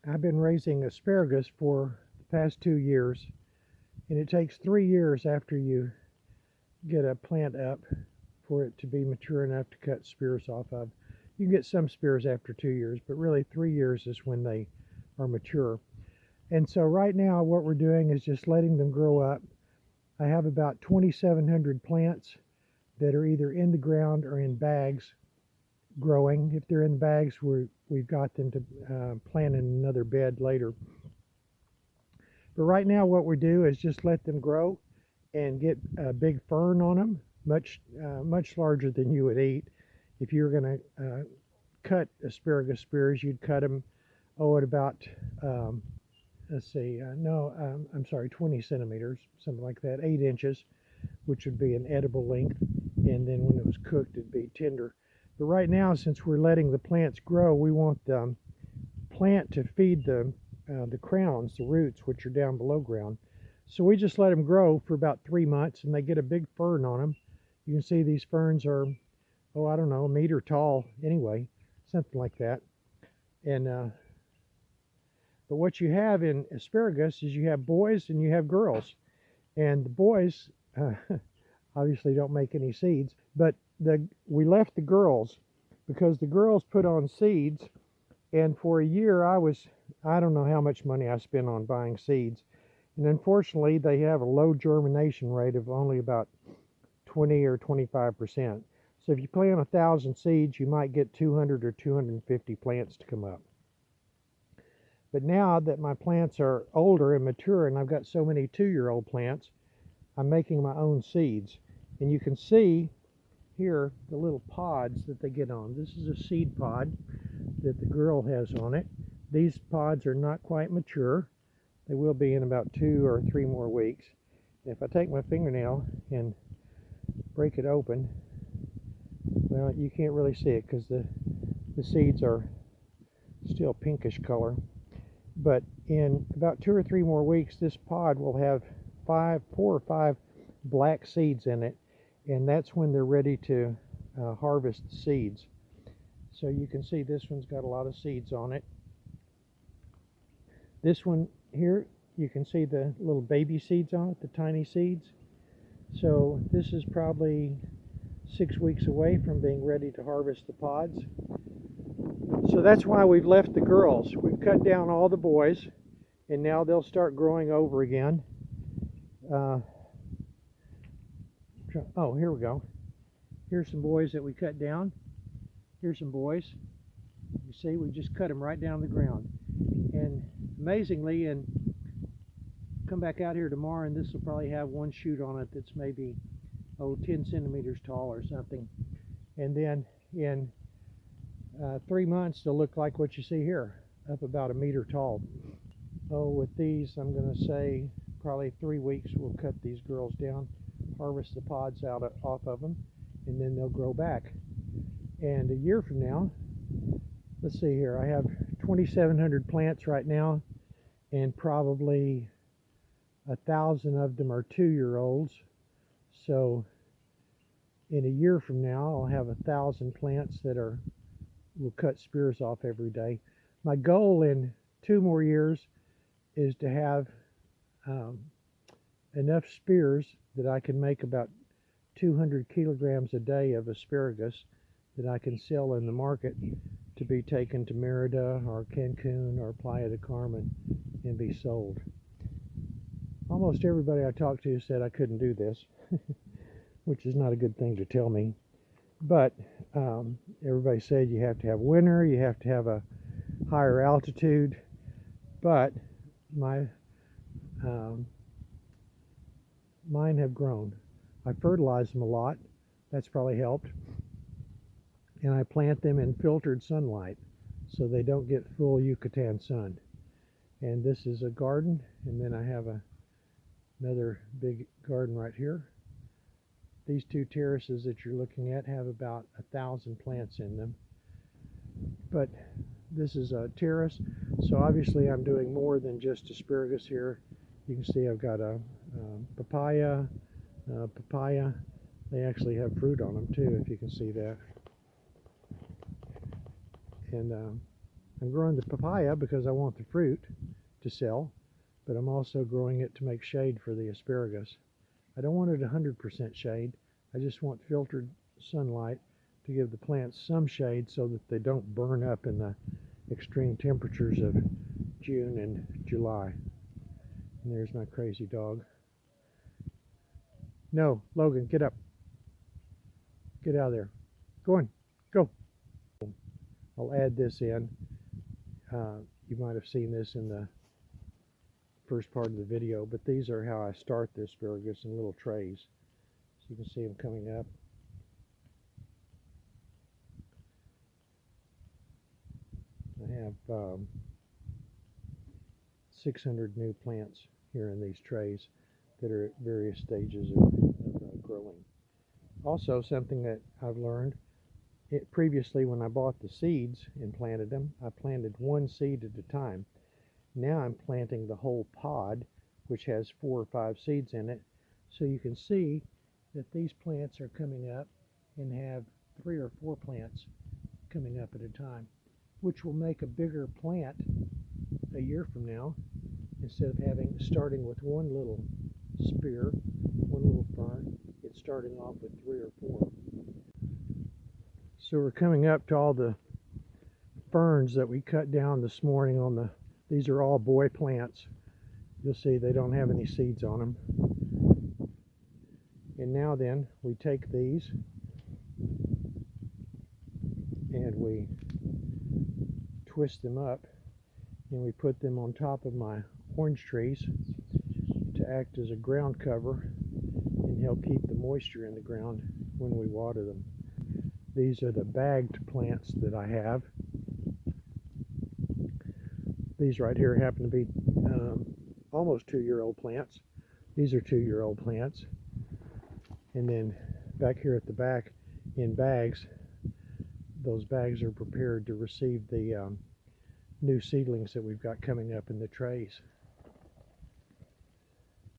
I've been raising asparagus for the past 2 years, and it takes 3 years after you get a plant up for it to be mature enough to cut spears off of. You can get some spears after 2 years, but really 3 years is when they are mature. And so right now what we're doing is just letting them grow up. I have about 2,700 plants that are either in the ground or in bags growing. If they're in bags, we've got them to plant in another bed later. But right now what we do is just let them grow and get a big fern on them, much larger than you would eat. If you were going to cut asparagus spears, you'd cut them at about let's see, I'm sorry, 20 centimeters, something like that, 8 inches, which would be an edible length, and then when it was cooked it'd be tender. But right now, since we're letting the plants grow, we want the plant to feed the crowns, the roots, which are down below ground. So we just let them grow for about 3 months, and they get a big fern on them. You can see these ferns are, I don't know, a meter tall anyway, something like that. And but what you have in asparagus is you have boys and you have girls. And the boys obviously don't make any seeds, but we left the girls because the girls put on seeds. And for a year, I don't know how much money I spent on buying seeds. And unfortunately, they have a low germination rate of only about 20 or 25%. So if you plant 1,000 seeds, you might get 200 or 250 plants to come up. But now that my plants are older and mature, and I've got so many 2-year-old plants, I'm making my own seeds. And you can see here the little pods that they get on. This is a seed pod that the girl has on it. These pods are not quite mature. They will be in about 2 or 3 more weeks. If I take my fingernail and break it open, well, you can't really see it because the seeds are still pinkish color. But in about 2 or 3 more weeks, this pod will have 4 or 5 black seeds in it, and that's when they're ready to harvest the seeds. So you can see this one's got a lot of seeds on it. This one here, you can see the little baby seeds on it, the tiny seeds. So this is probably 6 weeks away from being ready to harvest the pods. So that's why we've left the girls. We've cut down all the boys, and now they'll start growing over again. Here we go. Here's some boys that we cut down. Here's some boys. You see, we just cut them right down the ground. And amazingly, and come back out here tomorrow, and this will probably have one shoot on it that's maybe 10 centimeters tall or something. And then in 3 months, they'll look like what you see here, up about a meter tall. With these, I'm going to say probably 3 weeks we'll cut these girls down, harvest the pods off of them, and then they'll grow back. And a year from now, let's see here, I have 2,700 plants right now, and probably 1,000 of them are 2-year-olds. So in a year from now, I'll have 1,000 plants that will cut spears off every day. My goal in 2 more years is to have enough spears that I can make about 200 kilograms a day of asparagus that I can sell in the market to be taken to Merida or Cancun or Playa del Carmen and be sold. Almost everybody I talked to said I couldn't do this, which is not a good thing to tell me. But everybody said you have to have winter, you have to have a higher altitude. But mine have grown. I fertilize them a lot. That's probably helped. And I plant them in filtered sunlight so they don't get full Yucatan sun. And this is a garden, and then I have another big garden right here. These 2 terraces that you're looking at have about 1,000 plants in them. But this is a terrace, so obviously I'm doing more than just asparagus here. You can see I've got a papaya. They actually have fruit on them too, if you can see that. And I'm growing the papaya because I want the fruit to sell, but I'm also growing it to make shade for the asparagus. I don't want it 100% shade. I just want filtered sunlight to give the plants some shade so that they don't burn up in the extreme temperatures of June and July. And there's my crazy dog. No, Logan, get up. Get out of there. Go on, go. I'll add this in. You might have seen this in the first part of the video, but these are how I start the asparagus in little trays. So you can see them coming up. I have 600 new plants here in these trays that are at various stages of growing. Also, something that I've learned, previously when I bought the seeds and planted them, I planted one seed at a time. Now I'm planting the whole pod, which has 4 or 5 seeds in it. So you can see that these plants are coming up and have 3 or 4 plants coming up at a time, which will make a bigger plant a year from now, instead of starting with one little spear, one little fern. It's starting off with 3 or 4. So we're coming up to all the ferns that we cut down this morning on the, these are all boy plants. You'll see they don't have any seeds on them. And now then, we take these and we twist them up and we put them on top of my orange trees to act as a ground cover and help keep the moisture in the ground when we water them. These are the bagged plants that I have. These right here happen to be almost 2-year-old plants. These are 2-year-old plants. And then back here at the back in bags, those bags are prepared to receive the new seedlings that we've got coming up in the trays.